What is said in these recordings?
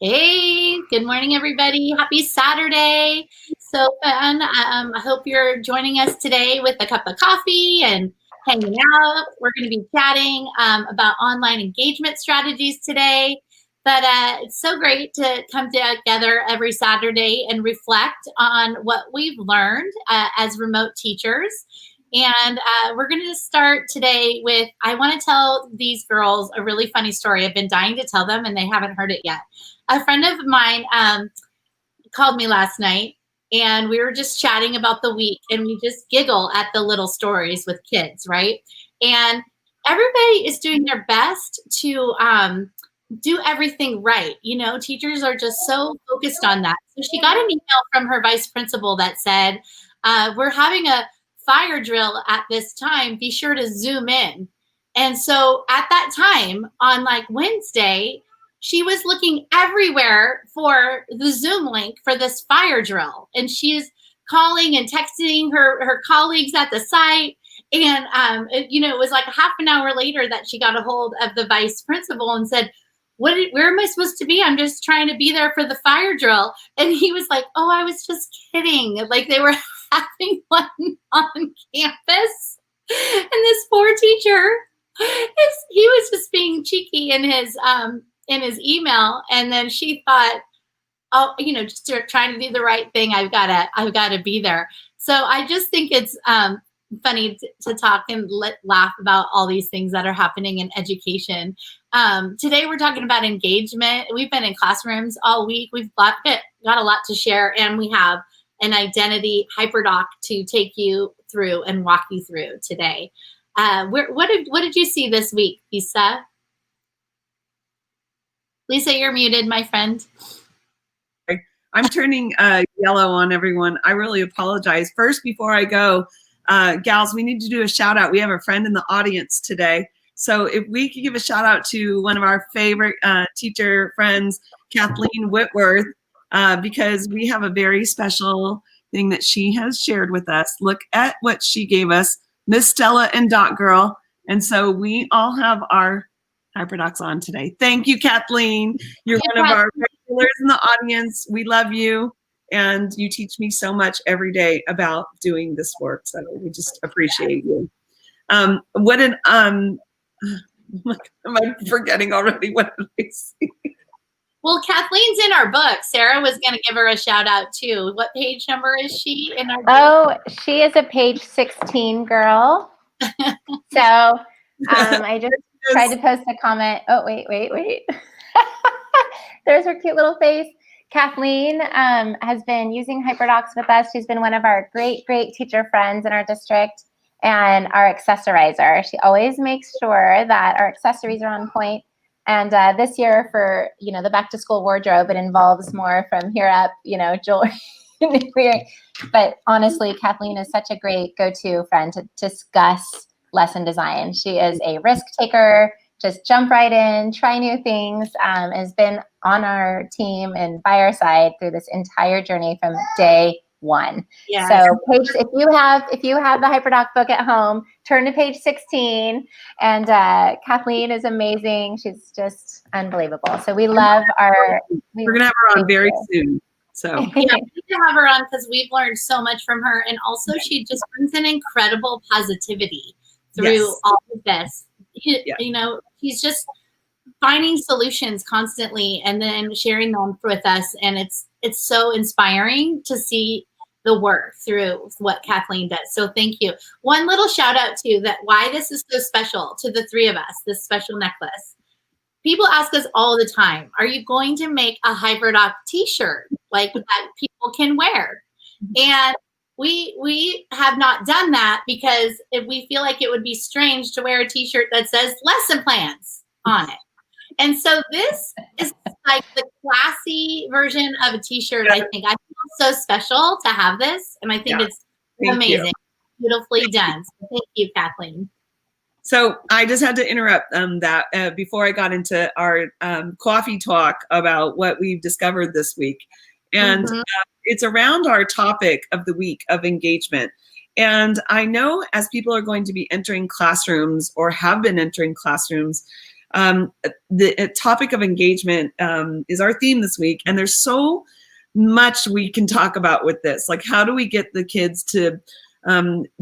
Hey, good morning, everybody. Happy Saturday. So fun. I hope you're joining us today with a cup of coffee and hanging out. We're going to be chatting about online engagement strategies today. But it's so great to come together every Saturday and reflect on what we've learned as remote teachers. And we're going to start today with, I want to tell these girls a really funny story. I've been dying to tell them and they haven't heard it yet. A friend of mine called me last night and we were just chatting about the week, and we just giggle at the little stories with kids, right? And everybody is doing their best to do everything right. You know, teachers are just so focused on that. So she got an email from her vice principal that said, we're having a fire drill at this time. Be sure to Zoom in. And so at that time on like Wednesday, she was looking everywhere for the Zoom link for this fire drill. And she's calling and texting her colleagues at the site. And, it was like a half an hour later that she got a hold of the vice principal and said, where am I supposed to be? I'm just trying to be there for the fire drill. And he was like, oh, I was just kidding. Like they were having one on campus. And this poor teacher, he was just being cheeky in his email. And then she thought, oh, just trying to do the right thing. I've got to be there. So I just think it's funny to talk and laugh about all these things that are happening in education. Today we're talking about engagement. We've been in classrooms all week. We've got a lot to share, and we have an identity Hyperdoc to take you through and walk you through today. What did you see this week, Lisa? Lisa, you're muted, my friend. I'm turning yellow on everyone. I really apologize. First, before I go, gals, we need to do a shout out. We have a friend in the audience today. So if we could give a shout out to one of our favorite teacher friends, Kathleen Whitworth, because we have a very special thing that she has shared with us. Look at what she gave us, Miss Stella and Dot Girl. And so we all have our Hyperdocs on today. Thank you, Kathleen. You're one of our regulars in the audience. We love you. And you teach me so much every day about doing this work. So we just appreciate you. Am I forgetting already? What did I see? Well, Kathleen's in our book. Sarah was going to give her a shout out too. What page number is she in our book? Oh, she is a page 16 girl. So I just tried to post a comment. Oh, wait. There's her cute little face. Kathleen has been using Hyperdocs with us. She's been one of our great teacher friends in our district and our accessorizer. She always makes sure that our accessories are on point. And this year for, the back to school wardrobe, it involves more from here up, jewelry. But honestly, Kathleen is such a great go-to friend to discuss lesson design. She is a risk taker, just jump right in, try new things, has been on our team and by our side through this entire journey from day one. Yeah. So if you have the Hyperdoc book at home, turn to page 16, and Kathleen is amazing. She's just unbelievable. So we love we're gonna have her on very soon. So yeah, we need to have her on because we've learned so much from her, and also she just brings an incredible positivity through all of this. She's just finding solutions constantly and then sharing them with us, and it's so inspiring to see the work through what Kathleen does. So thank you. One little shout out too, that why this is so special to the three of us, this special necklace. People ask us all the time, are you going to make a Hyperdoc t-shirt like that people can wear? And we have not done that because we feel like it would be strange to wear a t-shirt that says lesson plans on it. And so this is like the classy version of a t-shirt. I think I feel so special to have this, and I think it's amazing, beautifully done. So thank you, Kathleen. So I just had to interrupt that before I got into our coffee talk about what we've discovered this week. And it's around our topic of the week of engagement. And I know as people are going to be entering classrooms or have been entering classrooms, The topic of engagement is our theme this week, and there's so much we can talk about with this. Like, how do we get the kids to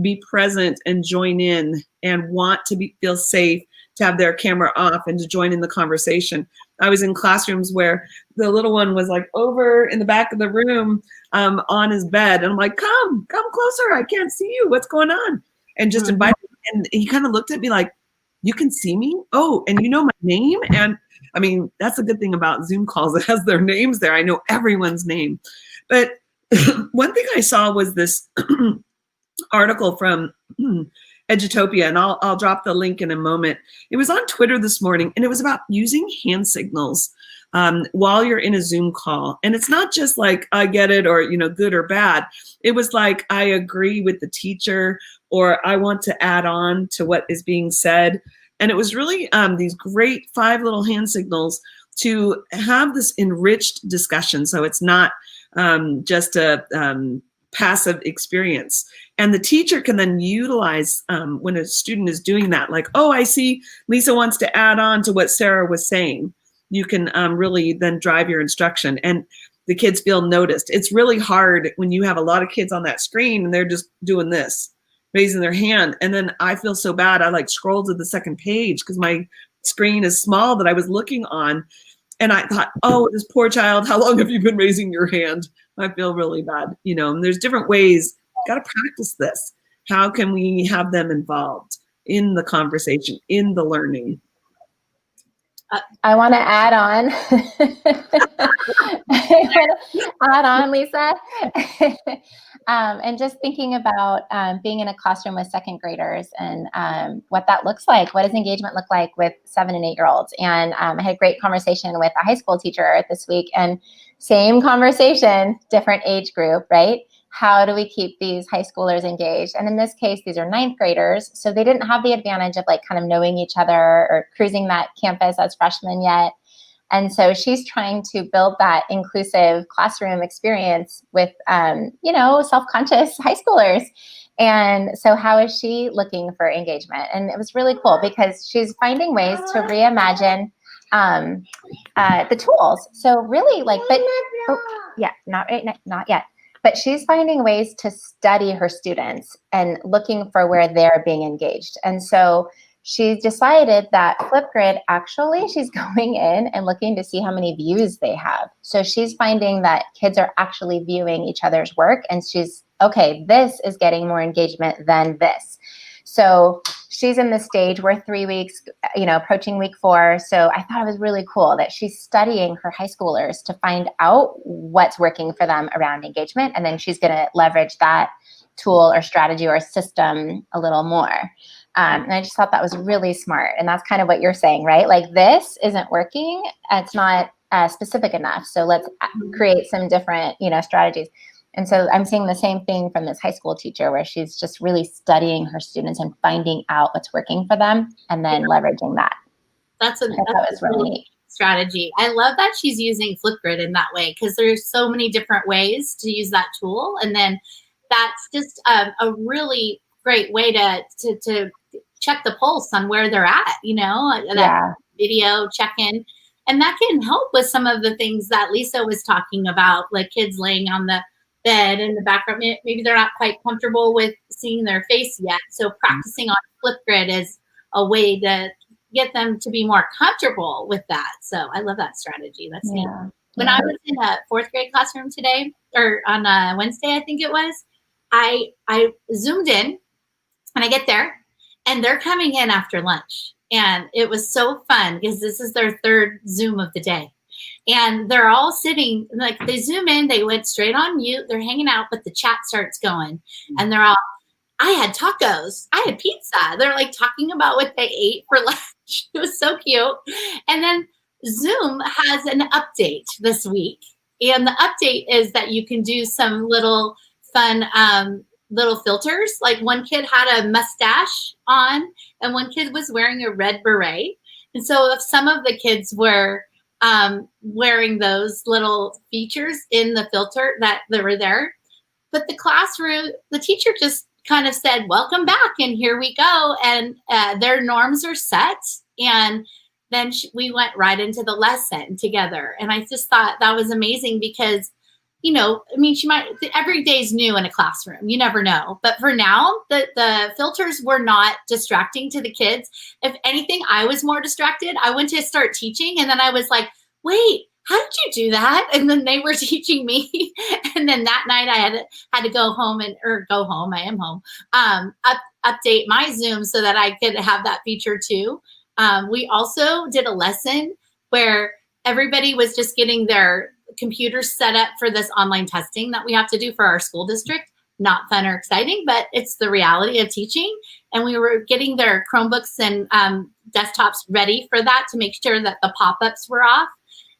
be present and join in and want to feel safe, to have their camera off and to join in the conversation? I was in classrooms where the little one was like over in the back of the room on his bed. And I'm like, come closer. I can't see you. What's going on? And just invited him. And he kind of looked at me like, you can see me? Oh, and you know my name? And I mean, that's a good thing about Zoom calls. It has their names there. I know everyone's name. But one thing I saw was this article from Edutopia, and I'll drop the link in a moment. It was on Twitter this morning, and it was about using hand signals while you're in a Zoom call. And it's not just like, I get it, or, good or bad. It was like, I agree with the teacher, or I want to add on to what is being said. And it was really these great 5 little hand signals to have this enriched discussion. So it's not just a passive experience. And the teacher can then utilize when a student is doing that, like, oh, I see Lisa wants to add on to what Sarah was saying. You can really then drive your instruction, and the kids feel noticed. It's really hard when you have a lot of kids on that screen and they're just doing this, raising their hand. And then I feel so bad. I like scroll to the second page because my screen is small that I was looking on. And I thought, oh, this poor child, how long have you been raising your hand? I feel really bad, and there's different ways. Got to practice this. How can we have them involved in the conversation, in the learning? I want to add on. Lisa. And just thinking about being in a classroom with second graders and what that looks like. What does engagement look like with 7 and 8-year-olds? And I had a great conversation with a high school teacher this week, and same conversation, different age group, right? How do we keep these high schoolers engaged? And in this case, these are 9th graders. So they didn't have the advantage of like kind of knowing each other or cruising that campus as freshmen yet. And so she's trying to build that inclusive classroom experience with, self-conscious high schoolers. And so how is she looking for engagement? And it was really cool because she's finding ways to reimagine the tools. So really not yet. But she's finding ways to study her students and looking for where they're being engaged. And so she decided that Flipgrid, actually, she's going in and looking to see how many views they have. So she's finding that kids are actually viewing each other's work, and she's, okay, this is getting more engagement than this. So she's in the stage, we're 3 weeks, approaching week 4. So I thought it was really cool that she's studying her high schoolers to find out what's working for them around engagement. And then she's going to leverage that tool or strategy or system a little more. And I just thought that was really smart. And that's kind of what you're saying, right? Like, this isn't working. It's not specific enough. So let's create some different, strategies. And so I'm seeing the same thing from this high school teacher, where she's just really studying her students and finding out what's working for them and then leveraging that. That's a really neat strategy. I love that she's using Flipgrid in that way, because there's so many different ways to use that tool. And then that's just a really great way to check the pulse on where they're at, that video check-in. And that can help with some of the things that Lisa was talking about, like kids laying on the bed in the background. Maybe they're not quite comfortable with seeing their face yet. So practicing on Flipgrid is a way to get them to be more comfortable with that. So I love that strategy. That's neat. When I was in a 4th grade classroom today, or on a Wednesday, I think it was, I Zoomed in, and I get there, and they're coming in after lunch. And it was so fun because this is their 3rd Zoom of the day. And they're all sitting, like, they Zoom in, they went straight on mute, they're hanging out, but the chat starts going. And they're all, I had tacos, I had pizza. They're like talking about what they ate for lunch. It was so cute. And then Zoom has an update this week. And the update is that you can do some little fun little filters. Like, one kid had a mustache on, and one kid was wearing a red beret. And so if some of the kids were wearing those little features in the filter that were there, but the teacher just kind of said, welcome back, and here we go. And their norms are set, and then we went right into the lesson together. And I just thought that was amazing because, you know, I mean, every day's new in a classroom. You never know. But for now, the filters were not distracting to the kids. If anything, I was more distracted. I went to start teaching and then I was like, wait, how did you do that? And then they were teaching me. And then that night I had to go home I am home, update my Zoom so that I could have that feature too. We also did a lesson where everybody was just getting their computers set up for this online testing that we have to do for our school district. Not fun or exciting, but it's the reality of teaching. And we were getting their Chromebooks and desktops ready for that to make sure that the pop-ups were off.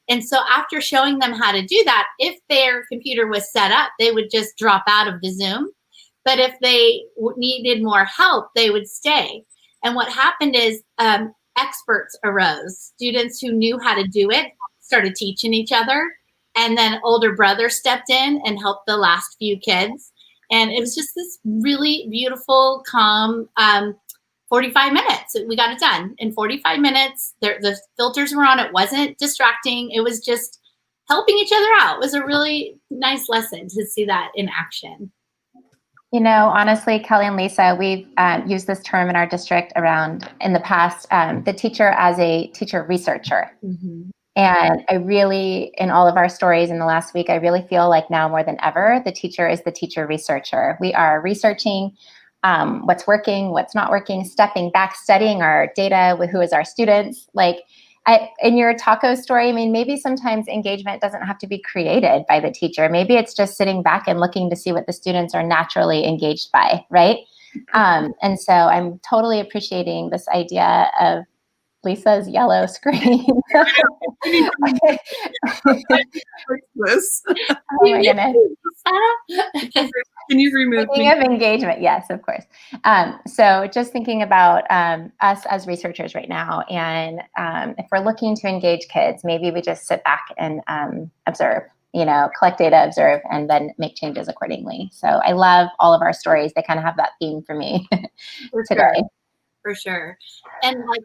And so after showing them how to do that, if their computer was set up, they would just drop out of the Zoom. But if they needed more help, they would stay. And what happened is experts arose. Students who knew how to do it started teaching each other. And then older brother stepped in and helped the last few kids. And it was just this really beautiful, calm 45 minutes. We got it done in 45 minutes. The filters were on. It wasn't distracting. It was just helping each other out. It was a really nice lesson to see that in action. You know, honestly, Kelly and Lisa, we've used this term in our district around in the past, the teacher as a teacher researcher. Mm-hmm. And I really, in all of our stories in the last week, I really feel like now more than ever, the teacher is the teacher researcher. We are researching what's working, what's not working, stepping back, studying our data with who is our students. Like in your taco story, I mean, maybe sometimes engagement doesn't have to be created by the teacher. Maybe it's just sitting back and looking to see what the students are naturally engaged by, right? And so I'm totally appreciating this idea of Lisa's yellow screen. Oh my goodness. Can you remove Speaking of engagement, yes, of course. So just thinking about us as researchers right now, and if we're looking to engage kids, maybe we just sit back and observe, you know, collect data, observe, and then make changes accordingly. So I love all of our stories. They kind of have that theme for me today. Sure. For sure. And like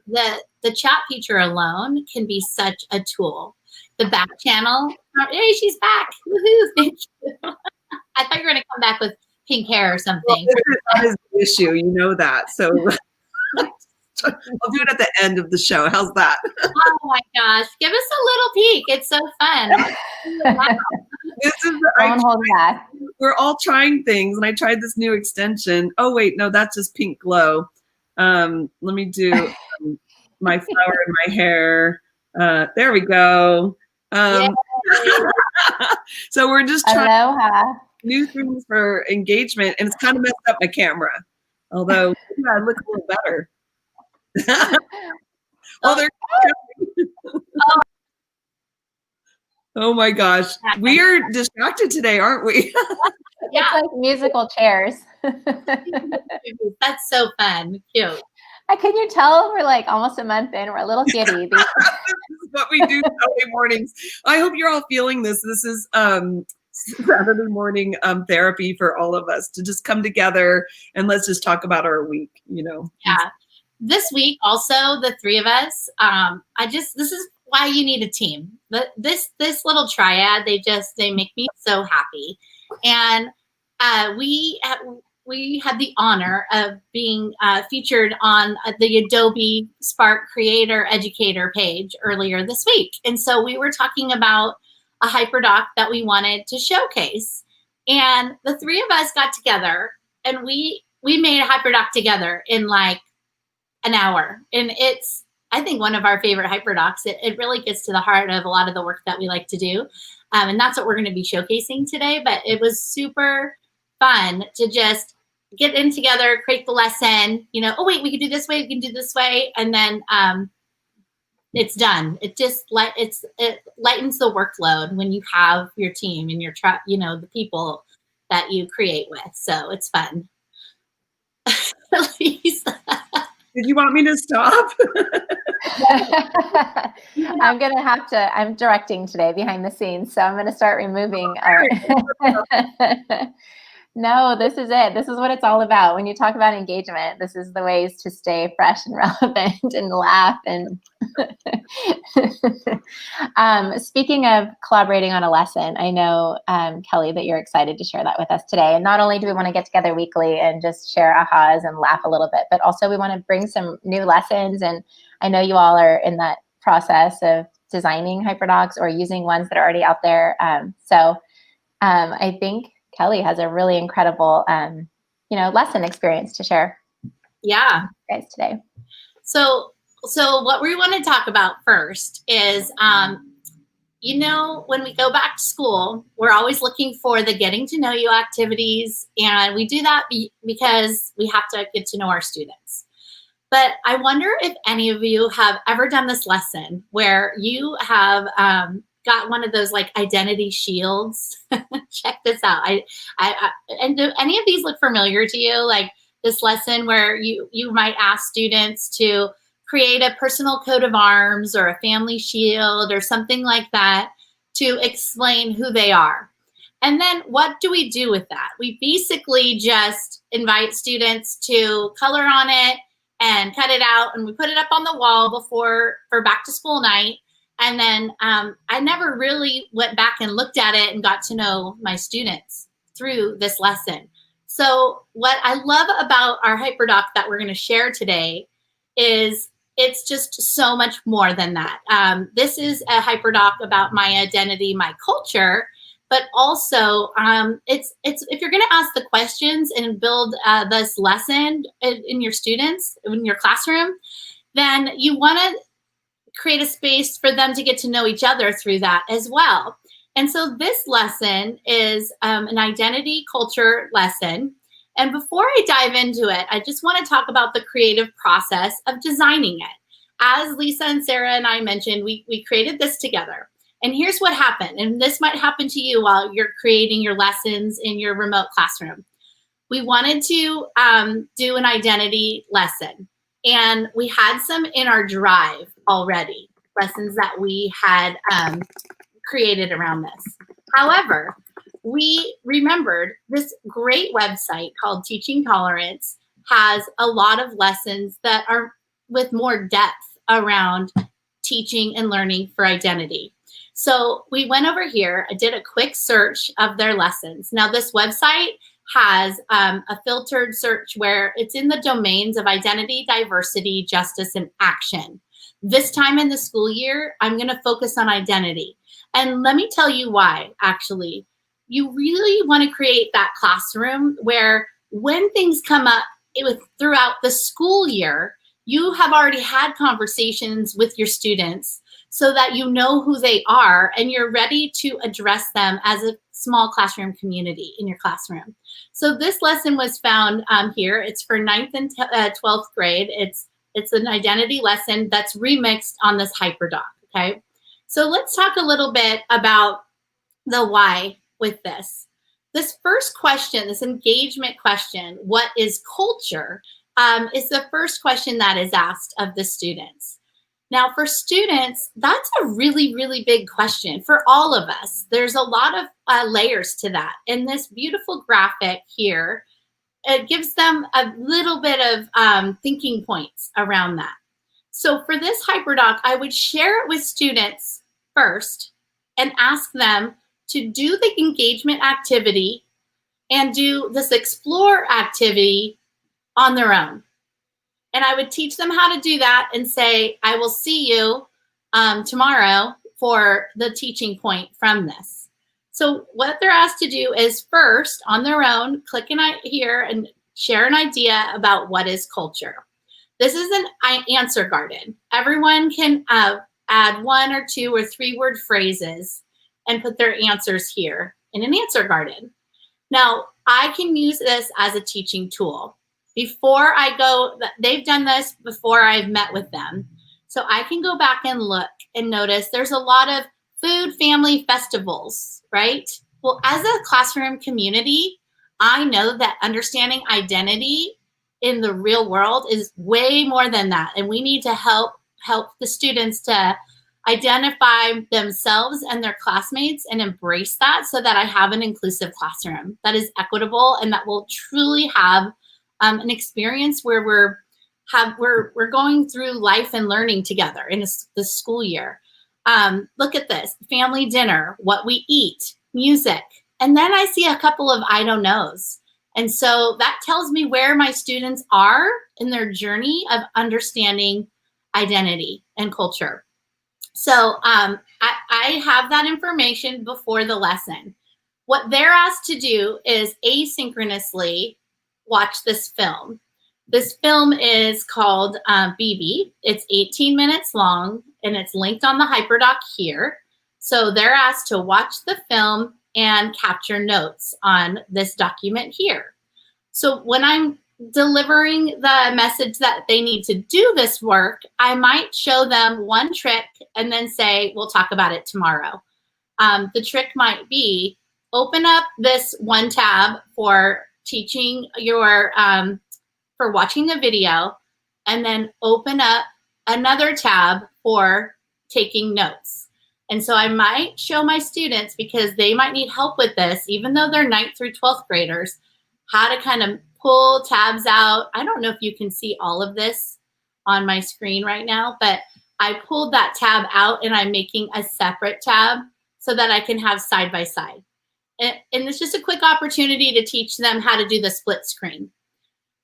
the chat feature alone can be such a tool. The back channel, hey, she's back. Woohoo, thank you. I thought you were going to come back with pink hair or something. Well, that is the issue, you know that. So I'll do it at the end of the show. How's that? Oh my gosh. Give us a little peek. It's so fun. Hold back. We're all trying things, and I tried this new extension. Oh, wait, no, that's just pink glow. Let me do my flower in my hair. There we go. So we're just trying new things for engagement, and it's kind of messed up my camera. Although I look a little better. Oh my gosh, we are distracted today, aren't we? Yeah. It's like musical chairs. That's so fun. Cute. Can you tell we're like almost a month in? We're a little giddy. This is what we do Saturday mornings. I hope you're all feeling this. This is Saturday morning therapy for all of us to just come together and let's just talk about our week, you know. Yeah. This week also, the three of us, this is why you need a team. But this little triad, they make me so happy. And we had the honor of being featured on the Adobe Spark Creator Educator page earlier this week. And so we were talking about a Hyperdoc that we wanted to showcase. And the three of us got together and we made a Hyperdoc together in like an hour. And it's, I think, one of our favorite Hyperdocs. It really gets to the heart of a lot of the work that we like to do. And that's what we're going to be showcasing today. But it was super fun to just get in together, create the lesson, you know, oh, wait, we can do this way, we can do this way. And then it's done. It just it lightens the workload when you have your team and your the people that you create with. So it's fun. Lisa. Did you want me to stop? I'm directing today behind the scenes, so I'm going to start removing our. No, this is it. This is what it's all about. When you talk about engagement, this is the ways to stay fresh and relevant and laugh. And speaking of collaborating on a lesson, I know, Kelly, that you're excited to share that with us today. And not only do we want to get together weekly and just share ahas and laugh a little bit, but also we want to bring some new lessons. And I know you all are in that process of designing Hyperdocs or using ones that are already out there. I think Kelly has a really incredible, lesson experience to share. Yeah, with you guys today. So what we want to talk about first is, when we go back to school, we're always looking for the getting to know you activities, and we do that because we have to get to know our students. But I wonder if any of you have ever done this lesson where you have got one of those like identity shields. Check this out. And do any of these look familiar to you? Like this lesson where you might ask students to create a personal coat of arms or a family shield or something like that to explain who they are. And then what do we do with that? We basically just invite students to color on it and cut it out, and we put it up on the wall for back to school night. And then I never really went back and looked at it and got to know my students through this lesson. So what I love about our Hyperdoc that we're going to share today is it's just so much more than that. This is a Hyperdoc about my identity, my culture, but also it's if you're going to ask the questions and build this lesson in your students, in your classroom, then you want to create a space for them to get to know each other through that as well. And so this lesson is an identity culture lesson. And before I dive into it, I just want to talk about the creative process of designing it. As Lisa and Sarah and I mentioned, we created this together. And here's what happened. And this might happen to you while you're creating your lessons in your remote classroom. We wanted to do an identity lesson. And we had some in our drive already, lessons that we had created around this. However, we remembered this great website called Teaching Tolerance has a lot of lessons that are with more depth around teaching and learning for identity. So we went over here, I did a quick search of their lessons. Now this website has a filtered search where it's in the domains of identity, diversity, justice, and action. This time in the school year, I'm going to focus on identity. And let me tell you why, actually. You really want to create that classroom where when things come up throughout the school year, you have already had conversations with your students so that you know who they are and you're ready to address them as a small classroom community in your classroom. So this lesson was found here. It's for 9th and 12th grade. It's an identity lesson that's remixed on this Hyperdoc, okay? So let's talk a little bit about the why with this. This first question, this engagement question, what is culture, is the first question that is asked of the students. Now for students, that's a really, really big question for all of us. There's a lot of layers to that. And this beautiful graphic here, it gives them a little bit of thinking points around that. So for this Hyperdoc, I would share it with students first and ask them to do the engagement activity and do this explore activity on their own. And I would teach them how to do that and say, I will see you tomorrow for the teaching point from this. So what they're asked to do is first, on their own, click in here and share an idea about what is culture. This is an answer garden. Everyone can add 1 or 2 or 3 word phrases and put their answers here in an answer garden. Now, I can use this as a teaching tool. Before I go, they've done this before I've met with them. So I can go back and look and notice there's a lot of food family festivals, right? Well, as a classroom community, I know that understanding identity in the real world is way more than that. And we need to help the students to identify themselves and their classmates and embrace that so that I have an inclusive classroom that is equitable and that will truly have an experience where we're going through life and learning together in the school year. Look at this: family dinner, what we eat, music, and then I see a couple of I don't knows. And so that tells me where my students are in their journey of understanding identity and culture. So I have that information before the lesson. What they're asked to do is asynchronously watch this film. This film is called BB. It's 18 minutes long, and it's linked on the Hyperdoc here. So they're asked to watch the film and capture notes on this document here. So when I'm delivering the message that they need to do this work, I might show them one trick and then say, we'll talk about it tomorrow. The trick might be, open up this one tab for teaching your, for watching the video, and then open up another tab for taking notes. And so I might show my students, because they might need help with this, even though they're 9th through 12th graders, how to kind of pull tabs out. I don't know if you can see all of this on my screen right now, but I pulled that tab out and I'm making a separate tab so that I can have side by side. And it's just a quick opportunity to teach them how to do the split screen.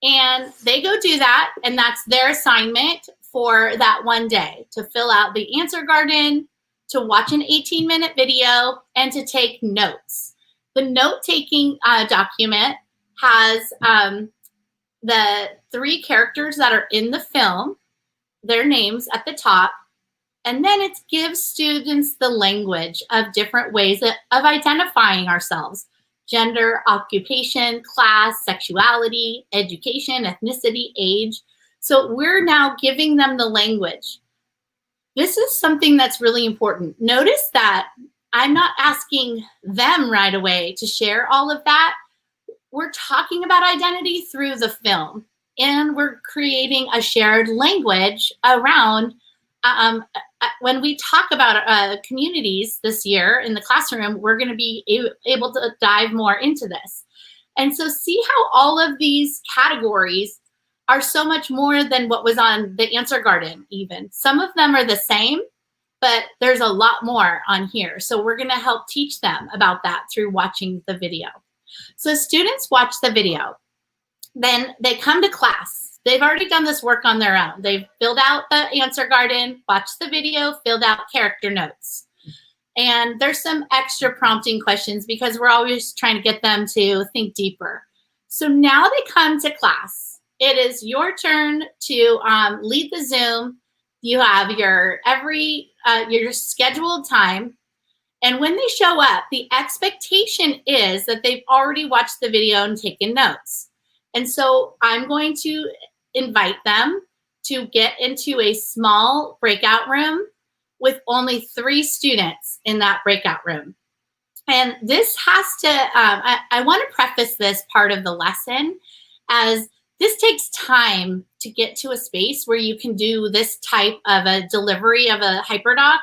And they go do that, and that's their assignment for that one day, to fill out the answer garden, to watch an 18-minute video, and to take notes. The note-taking document has the 3 characters that are in the film, their names at the top, and then it gives students the language of different ways of identifying ourselves: gender, occupation, class, sexuality, education, ethnicity, age. So we're now giving them the language. This is something that's really important. Notice that I'm not asking them right away to share all of that. We're talking about identity through the film, and we're creating a shared language around when we talk about communities this year in the classroom. We're going to be able to dive more into this. And so see how all of these categories are so much more than what was on the answer garden even. Some of them are the same, but there's a lot more on here. So we're going to help teach them about that through watching the video. So students watch the video, then they come to class. They've already done this work on their own. They've filled out the answer garden, watched the video, filled out character notes. And there's some extra prompting questions because we're always trying to get them to think deeper. So now they come to class. It is your turn to lead the Zoom. You have your scheduled time. And when they show up, the expectation is that they've already watched the video and taken notes. And so I'm going to invite them to get into a small breakout room with only 3 students in that breakout room. And this has to, I want to preface this part of the lesson as this takes time to get to a space where you can do this type of a delivery of a Hyperdoc,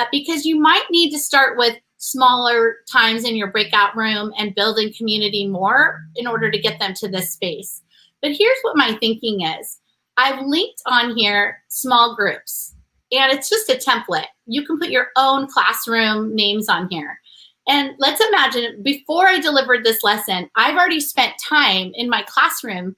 because you might need to start with smaller times in your breakout room and building community more in order to get them to this space. But here's what my thinking is. I've linked on here small groups, and it's just a template. You can put your own classroom names on here. And let's imagine before I delivered this lesson, I've already spent time in my classroom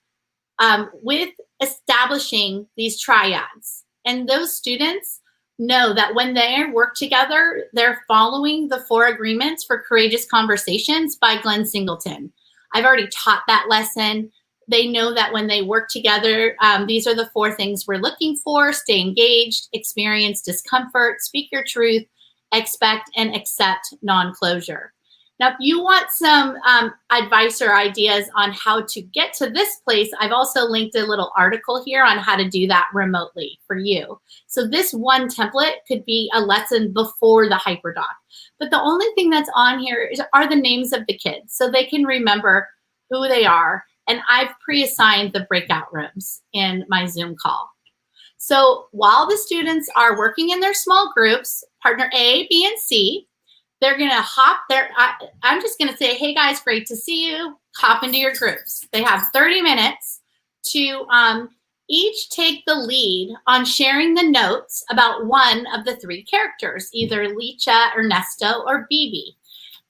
with establishing these triads. And those students know that when they work together, they're following the 4 agreements for courageous conversations by Glenn Singleton. I've already taught that lesson. They know that when they work together, these are the 4 things we're looking for: stay engaged, experience discomfort, speak your truth, expect and accept non-closure. Now, if you want some advice or ideas on how to get to this place, I've also linked a little article here on how to do that remotely for you. So this one template could be a lesson before the Hyperdoc. But the only thing that's on here are the names of the kids, so they can remember who they are. And I've pre-assigned the breakout rooms in my Zoom call. So while the students are working in their small groups, partner A, B, and C, they're going to hop there. I'm just going to say, hey guys, great to see you. Hop into your groups. They have 30 minutes to each take the lead on sharing the notes about one of the three characters, either Licha, Ernesto, or Bibi.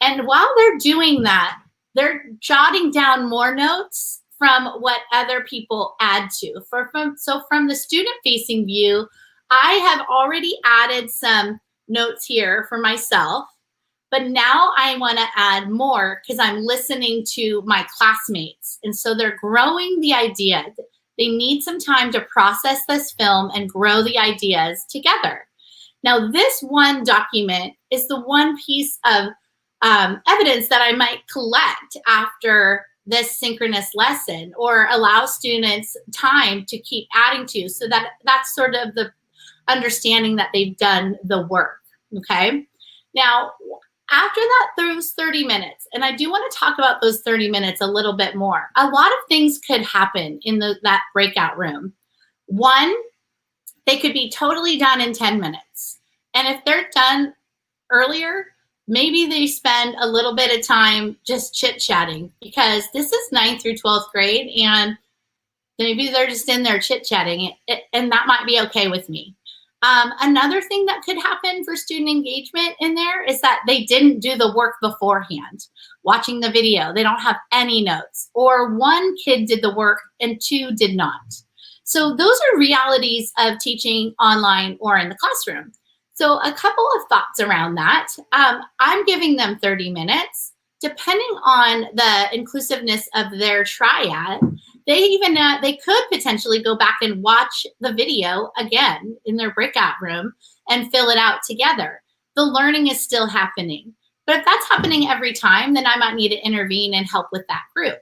And while they're doing that, they're jotting down more notes from what other people add to. So from the student-facing view, I have already added some notes here for myself, but now I want to add more because I'm listening to my classmates. And so they're growing the idea. They need some time to process this film and grow the ideas together. Now, this one document is the one piece of evidence that I might collect after this synchronous lesson, or allow students time to keep adding to, so that that's sort of the understanding that they've done the work, okay? Now, after that, those 30 minutes, and I do want to talk about those 30 minutes a little bit more. A lot of things could happen in that breakout room. One, they could be totally done in 10 minutes. And if they're done earlier, maybe they spend a little bit of time just chit-chatting, because this is 9th through 12th grade, and maybe they're just in there chit-chatting, and that might be okay with me. Another thing that could happen for student engagement in there is that they didn't do the work beforehand, watching the video. They don't have any notes, or one kid did the work and two did not. So those are realities of teaching online or in the classroom. So a couple of thoughts around that. I'm giving them 30 minutes. Depending on the inclusiveness of their triad, they could potentially go back and watch the video again in their breakout room and fill it out together. The learning is still happening. But if that's happening every time, then I might need to intervene and help with that group.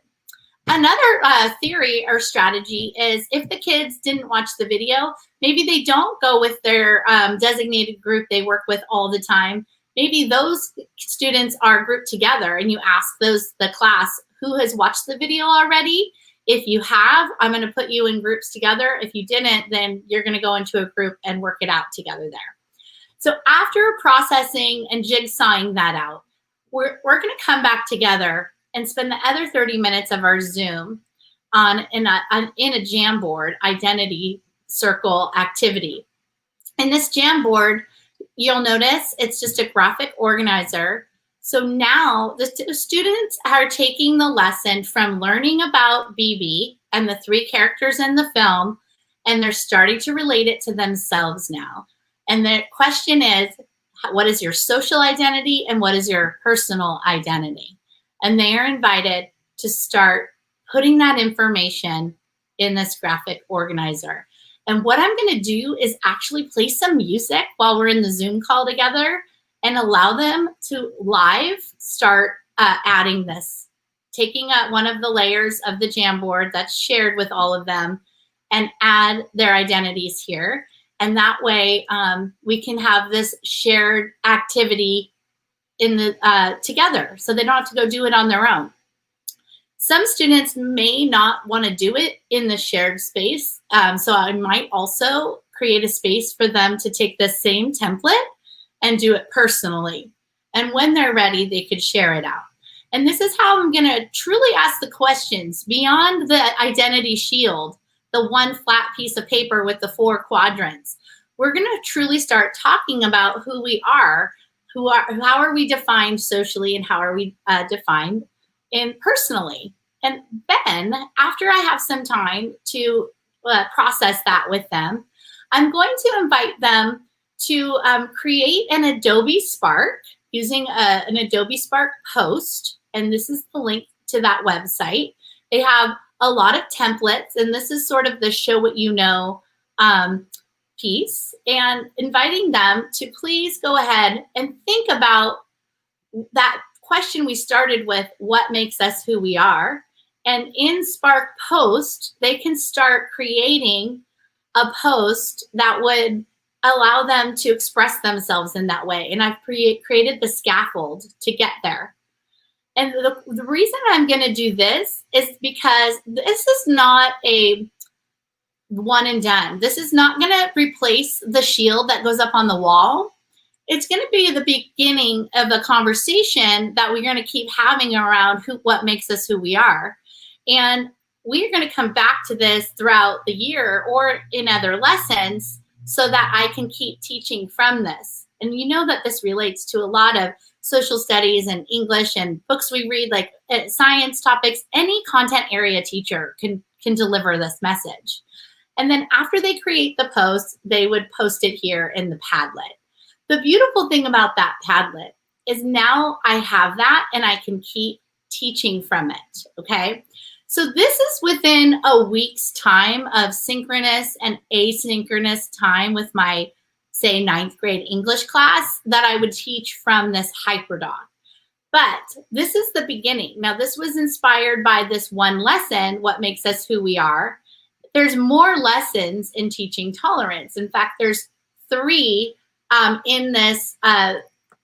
Another theory or strategy is, if the kids didn't watch the video, maybe they don't go with their designated group they work with all the time. Maybe those students are grouped together, and you ask the class who has watched the video already. If you have, I'm going to put you in groups together. If you didn't, then you're going to go into a group and work it out together there. So after processing and jigsawing that out, we're going to come back together and spend the other 30 minutes of our Zoom in a Jamboard identity circle activity. In this Jamboard, you'll notice it's just a graphic organizer. So now the students are taking the lesson from learning about Bibi and the three characters in the film, and they're starting to relate it to themselves now. And the question is, what is your social identity and what is your personal identity? And they are invited to start putting that information in this graphic organizer. And what I'm going to do is actually play some music while we're in the Zoom call together and allow them to live start adding this, taking one of the layers of the Jamboard that's shared with all of them and add their identities here. And that way we can have this shared activity in the together, so they don't have to go do it on their own. Some students may not want to do it in the shared space, so I might also create a space for them to take the same template and do it personally. And when they're ready, they could share it out. And this is how I'm going to truly ask the questions beyond the identity shield, the one flat piece of paper with the 4 quadrants. We're going to truly start talking about who we are, how are we defined socially, and how are we defined personally. And then after I have some time to process that with them, I'm going to invite them to create an Adobe Spark using an Adobe Spark post. And this is the link to that website. They have a lot of templates, and this is sort of the show what you know piece, and inviting them to please go ahead and think about that question we started with, what makes us who we are? And in Spark Post, they can start creating a post that would allow them to express themselves in that way. And I've created the scaffold to get there. And the reason I'm going to do this is because this is not a one and done. This is not going to replace the shield that goes up on the wall. It's going to be the beginning of a conversation that we're going to keep having around what makes us who we are. And we're going to come back to this throughout the year or in other lessons so that I can keep teaching from this. And you know that this relates to a lot of social studies and English and books we read, like science topics. Any content area teacher can deliver this message. And then after they create the post, they would post it here in the Padlet. The beautiful thing about that Padlet is now I have that and I can keep teaching from it, okay? So this is within a week's time of synchronous and asynchronous time with my, say, 9th grade English class that I would teach from this Hyperdoc. But this is the beginning. Now, this was inspired by this one lesson, what makes us who we are. There's more lessons in teaching tolerance. In fact, there's 3 in this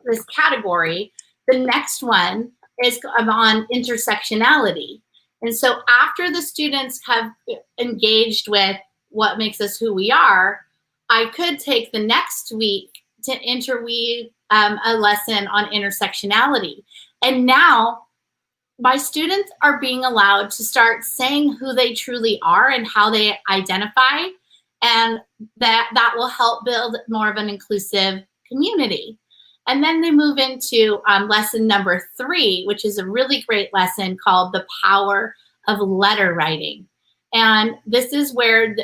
this category. The next one is on intersectionality. And so after the students have engaged with what makes us who we are, I could take the next week to interweave a lesson on intersectionality. And now my students are being allowed to start saying who they truly are and how they identify, and that will help build more of an inclusive community. And then they move into lesson number 3, which is a really great lesson called The Power of Letter Writing. And this is where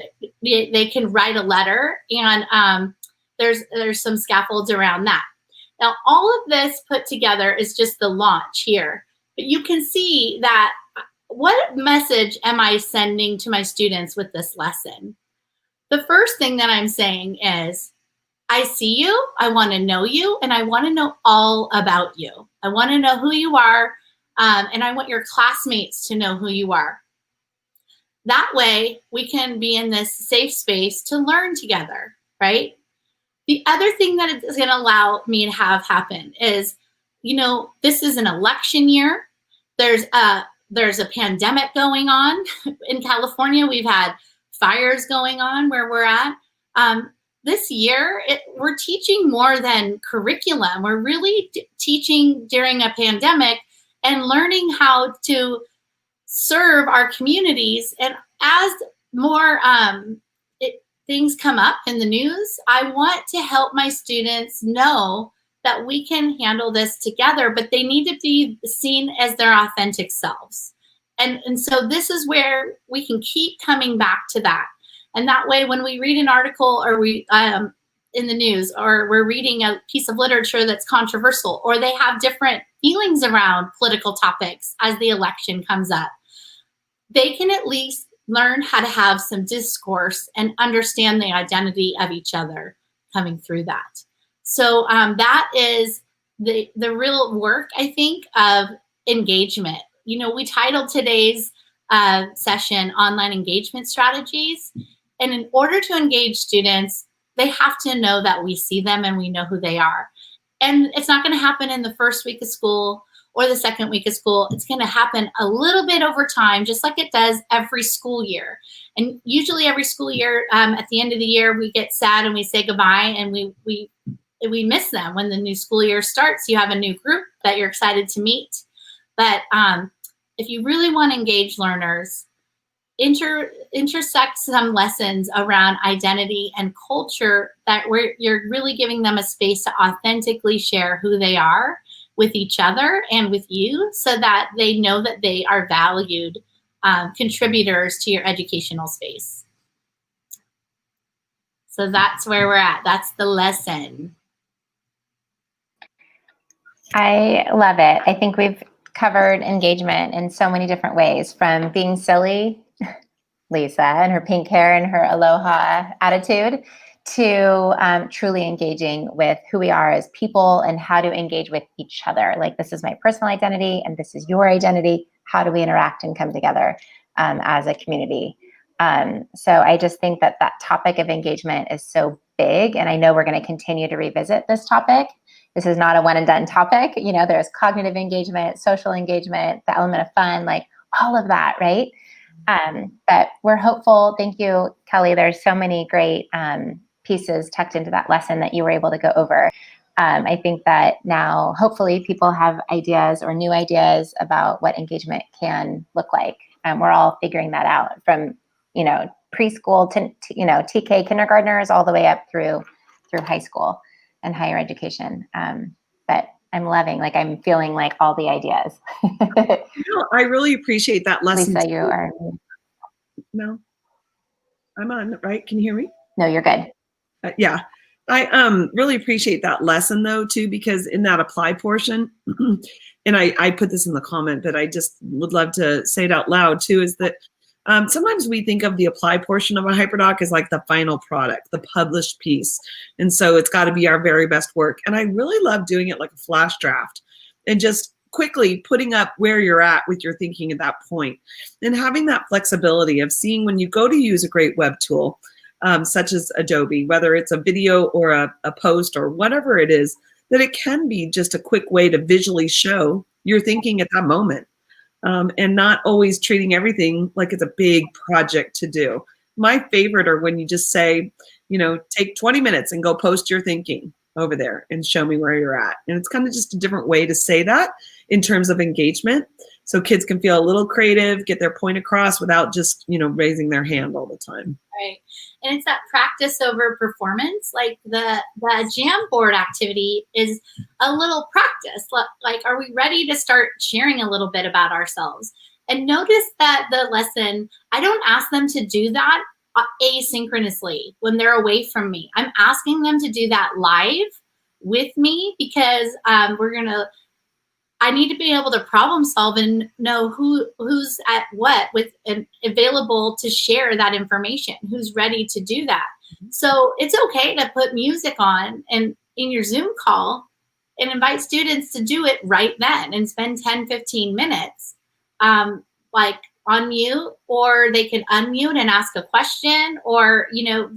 they can write a letter, and there's some scaffolds around that. Now, all of this put together is just the launch here. But you can see that what message am I sending to my students with this lesson? The first thing that I'm saying is, I see you, I want to know you, and I want to know all about you. I want to know who you are, and I want your classmates to know who you are. That way, we can be in this safe space to learn together, right? The other thing that it's going to allow me to have happen is, this is an election year. There's a pandemic going on. In California, we've had fires going on where we're at. This year, we're teaching more than curriculum. We're really teaching during a pandemic and learning how to serve our communities. And as more things come up in the news, I want to help my students know that we can handle this together, but they need to be seen as their authentic selves. And so this is where we can keep coming back to that. And that way, when we read an article or we in the news, or we're reading a piece of literature that's controversial, or they have different feelings around political topics as the election comes up, they can at least learn how to have some discourse and understand the identity of each other coming through that. So that is the real work, I think, of engagement. We titled today's session Online Engagement Strategies. And in order to engage students, they have to know that we see them and we know who they are. And it's not going to happen in the first week of school or the second week of school. It's going to happen a little bit over time, just like it does every school year. And usually every school year, at the end of the year, we get sad and we say goodbye, and we miss them. When the new school year starts, you have a new group that you're excited to meet. But if you really want to engage learners, intersect some lessons around identity and culture you're really giving them a space to authentically share who they are with each other and with you, so that they know that they are valued contributors to your educational space. So that's where we're at. That's the lesson. I love it. I think we've covered engagement in so many different ways, from being silly, Lisa, and her pink hair and her aloha attitude, to truly engaging with who we are as people and how to engage with each other. Like, this is my personal identity and this is your identity. How do we interact and come together as a community? So I just think that topic of engagement is so big, and I know we're going to continue to revisit this topic. This is not a one and done topic. There's cognitive engagement, social engagement, the element of fun, like all of that, right? But we're hopeful. Thank you, Kelly. There's so many great pieces tucked into that lesson that you were able to go over. I think that now hopefully people have ideas or new ideas about what engagement can look like. We're all figuring that out from, preschool to TK kindergartners all the way up through high school and higher education. But I'm feeling like all the ideas. I really appreciate that lesson. Lisa, you are. No, I'm on, right? Can you hear me? No, you're good. Yeah. I really appreciate that lesson though too, because in that apply portion, and I put this in the comment, but I just would love to say it out loud too, is that sometimes we think of the apply portion of a Hyperdoc as like the final product, the published piece. And so it's got to be our very best work. And I really love doing it like a flash draft and just quickly putting up where you're at with your thinking at that point and having that flexibility of seeing when you go to use a great web tool, such as Adobe, whether it's a video or a post or whatever it is, that it can be just a quick way to visually show your thinking at that moment, and not always treating everything like it's a big project to do. My favorite are when you just say, take 20 minutes and go post your thinking over there and show me where you're at. And it's kind of just a different way to say that in terms of engagement. So kids can feel a little creative, get their point across without just, raising their hand all the time. Right. And it's that practice over performance. Like the Jamboard activity is a little practice. Like, are we ready to start sharing a little bit about ourselves? And notice that the lesson, I don't ask them to do that asynchronously when they're away from me. I'm asking them to do that live with me because I need to be able to problem solve and know who's at what with and available to share that information, who's ready to do that. So it's okay to put music on and in your Zoom call and invite students to do it right then and spend 10, 15 minutes like on mute, or they can unmute and ask a question, or,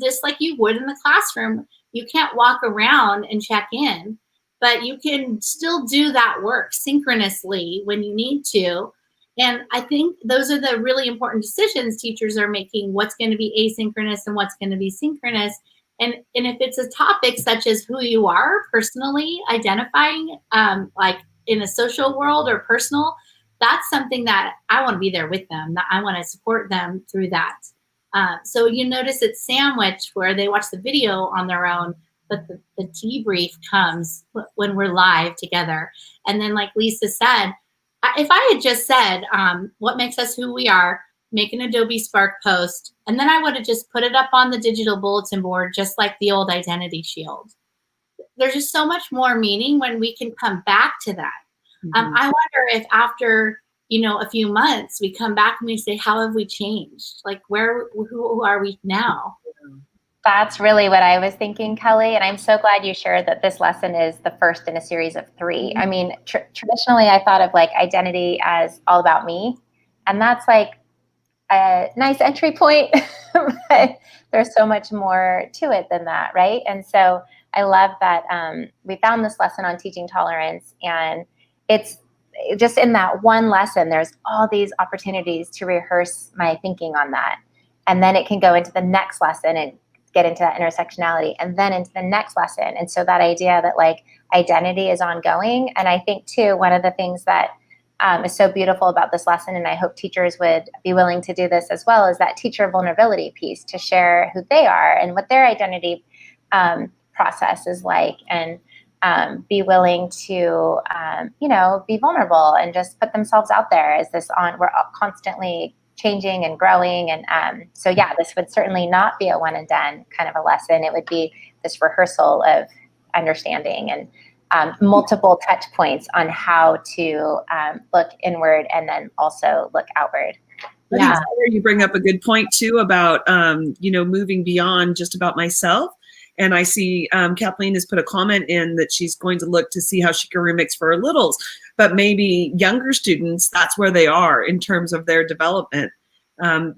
just like you would in the classroom. You can't walk around and check in, but you can still do that work synchronously when you need to. And I think those are the really important decisions teachers are making, what's going to be asynchronous and what's going to be synchronous. And if it's a topic such as who you are personally, identifying like in a social world or personal, that's something that I want to be there with them, that I want to support them through that. So you notice it's sandwiched where they watch the video on their own, but the debrief comes when we're live together. And then like Lisa said, if I had just said, what makes us who we are, make an Adobe Spark post, and then I would have just put it up on the digital bulletin board, just like the old identity shield. There's just so much more meaning when we can come back to that. Mm-hmm. I wonder if after, a few months, we come back and we say, how have we changed? Like who are we now? That's really what I was thinking, Kelly. And I'm so glad you shared that this lesson is the first in a series of 3. I mean, traditionally, I thought of like identity as all about me. And that's like a nice entry point, but there's so much more to it than that, right? And so I love that we found this lesson on teaching tolerance, and it's just in that one lesson, there's all these opportunities to rehearse my thinking on that. And then it can go into the next lesson and get into that intersectionality, and then into the next lesson. And so that idea that like identity is ongoing. And I think too, one of the things that is so beautiful about this lesson, and I hope teachers would be willing to do this as well, is that teacher vulnerability piece, to share who they are and what their identity process is like, and be willing to, be vulnerable and just put themselves out there as we're constantly changing and growing. And so, yeah, this would certainly not be a one and done kind of a lesson. It would be this rehearsal of understanding and multiple touch points on how to look inward and then also look outward. I think you bring up a good point too about, moving beyond just about myself. And I see Kathleen has put a comment in that she's going to look to see how she can remix for her littles. But maybe younger students, that's where they are in terms of their development.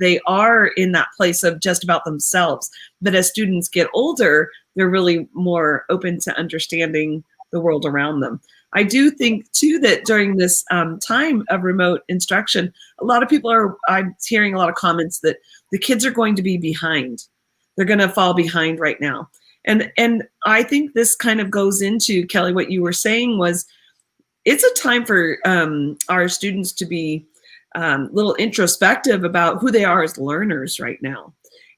They are in that place of just about themselves. But as students get older, they're really more open to understanding the world around them. I do think too that during this time of remote instruction, a lot of people I'm hearing a lot of comments that the kids are going to be behind. They're going to fall behind right now. And I think this kind of goes into, Kelly, what you were saying was, it's a time for our students to be a little introspective about who they are as learners right now.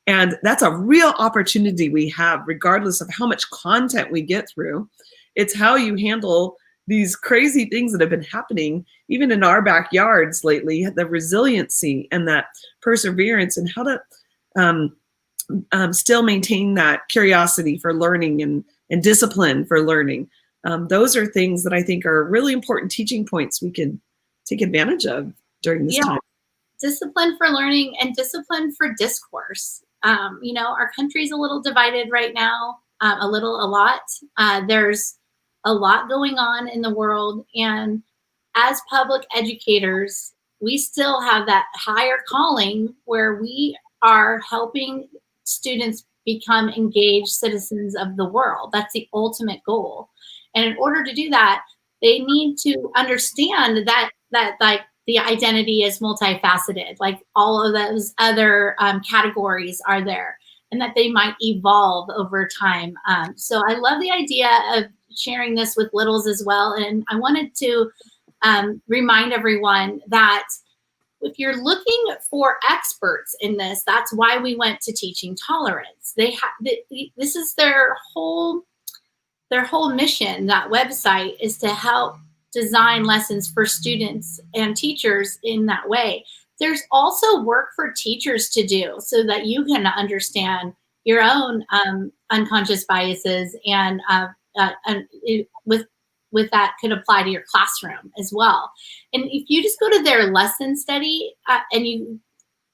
And that's a real opportunity we have, regardless of how much content we get through. It's how you handle these crazy things that have been happening, even in our backyards lately, the resiliency and that perseverance, and how to still maintain that curiosity for learning and discipline for learning. Those are things that I think are really important teaching points we can take advantage of during this time. Discipline for learning and discipline for discourse. Our country's a little divided right now, a lot. There's a lot going on in the world. And as public educators, we still have that higher calling where we are helping students become engaged citizens of the world. That's the ultimate goal. And in order to do that, they need to understand that like the identity is multifaceted, like all of those other categories are there, and that they might evolve over time. So I love the idea of sharing this with littles as well. And I wanted to remind everyone that if you're looking for experts in this, that's why we went to Teaching Tolerance. This is their whole mission. That website is to help design lessons for students and teachers in that way. There's also work for teachers to do so that you can understand your own unconscious biases, and with that could apply to your classroom as well. And if you just go to their lesson study and you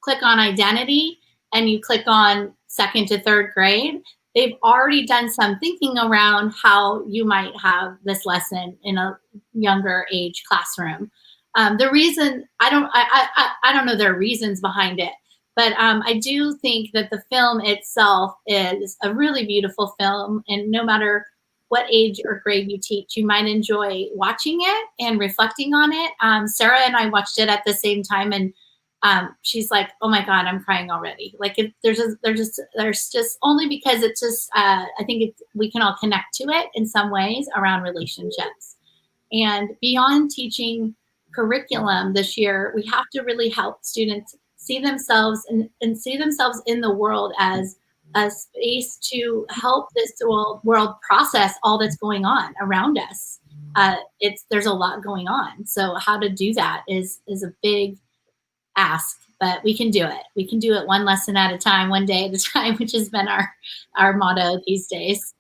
click on identity and you click on 2nd to 3rd grade, they've already done some thinking around how you might have this lesson in a younger age classroom. The reason, I don't know their reasons behind it, but I do think that the film itself is a really beautiful film, and no matter what age or grade you teach, you might enjoy watching it and reflecting on it. Sarah and I watched it at the same time, and she's like, "Oh my God, I'm crying already." Like there's just only because it's just I think we can all connect to it in some ways around relationships. And beyond teaching curriculum this year, we have to really help students see themselves and see themselves in the world as a space to help this world process all that's going on around us. There's a lot going on. So how to do that is a big ask, but we can do it. We can do it one lesson at a time, one day at a time, which has been our motto these days.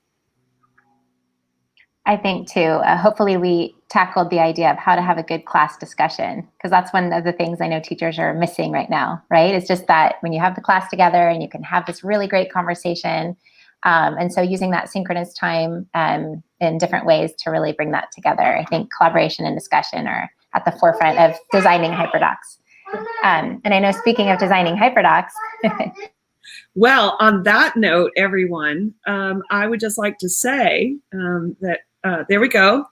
I think too, hopefully we tackled the idea of how to have a good class discussion, because that's one of the things I know teachers are missing right now, right? It's just that when you have the class together and you can have this really great conversation. And so using that synchronous time in different ways to really bring that together. I think collaboration and discussion are at the forefront of designing Hyperdocs. And I know, speaking of designing Hyperdocs. Well, on that note, everyone, I would just like to say that there we go.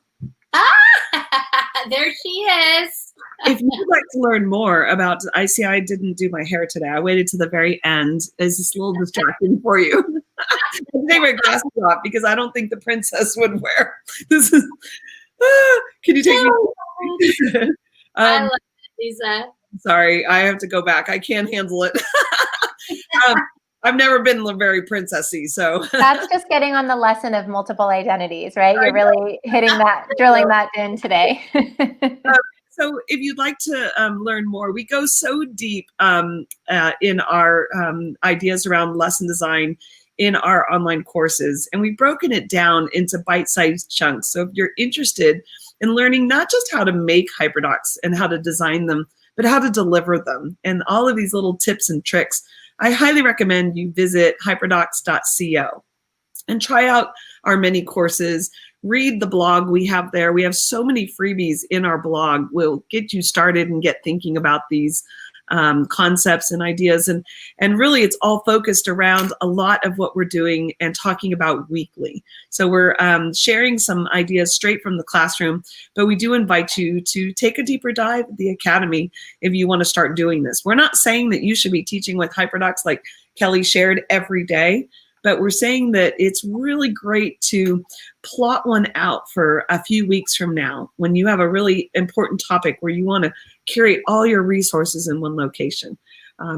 There she is. If you'd like to learn more about, I didn't do my hair today. I waited to the very end. Is this a little distracting for you? They wear glasses off because I don't think the princess would wear. This is. Can you take me? I love it, Lisa. Sorry, I have to go back. I can't handle it. I've never been very princessy, so. That's just getting on the lesson of multiple identities, right? You're really hitting that, drilling that in today. So if you'd like to learn more, we go so deep in our ideas around lesson design in our online courses, and we've broken it down into bite-sized chunks. So if you're interested in learning not just how to make Hyperdocs and how to design them, but how to deliver them and all of these little tips and tricks, I highly recommend you visit hyperdocs.co and try out our many courses. Read the blog we have there. We have so many freebies in our blog. We'll get you started and get thinking about these. concepts and ideas. And really, it's all focused around a lot of what we're doing and talking about weekly. So we're sharing some ideas straight from the classroom, but we do invite you to take a deeper dive at the Academy if you want to start doing this. We're not saying that you should be teaching with Hyperdocs like Kelly shared every day, but we're saying that it's really great to plot one out for a few weeks from now when you have a really important topic where you want to curate all your resources in one location.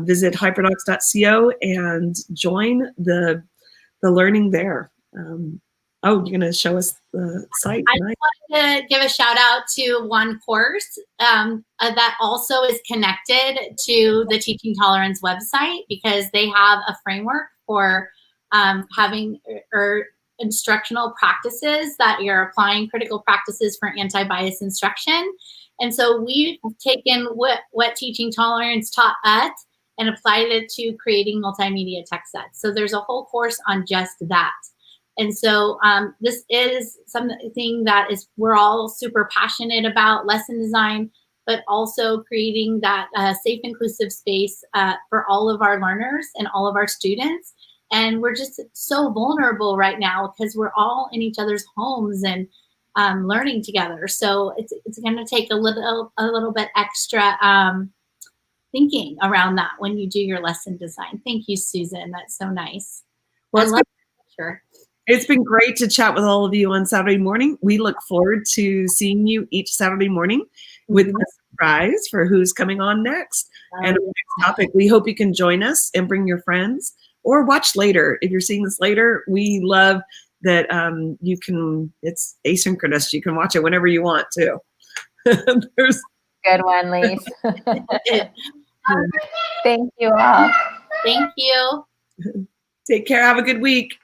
Visit hyperdocs.co and join the learning there. Oh, you're going to show us the site. I just wanted to give a shout out to one course that also is connected to the Teaching Tolerance website, because they have a framework for having instructional practices that you're applying critical practices for anti-bias instruction. And so we've taken what Teaching Tolerance taught us and applied it to creating multimedia text sets. So there's a whole course on just that. And so this is something that we're all super passionate about, lesson design, but also creating that safe, inclusive space for all of our learners and all of our students. And we're just so vulnerable right now because we're all in each other's homes and learning together. So it's going to take a little bit extra thinking around that when you do your lesson design. Thank you, Susan. That's so nice. Well, I love the picture. It's been great to chat with all of you on Saturday morning. We look forward to seeing you each Saturday morning with a surprise for who's coming on next. And the next topic, we hope you can join us and bring your friends or watch later. If you're seeing this later, we love that you can, it's asynchronous. You can watch it whenever you want to. Good one, Lise. Thank you all. Thank you. Take care. Have a good week.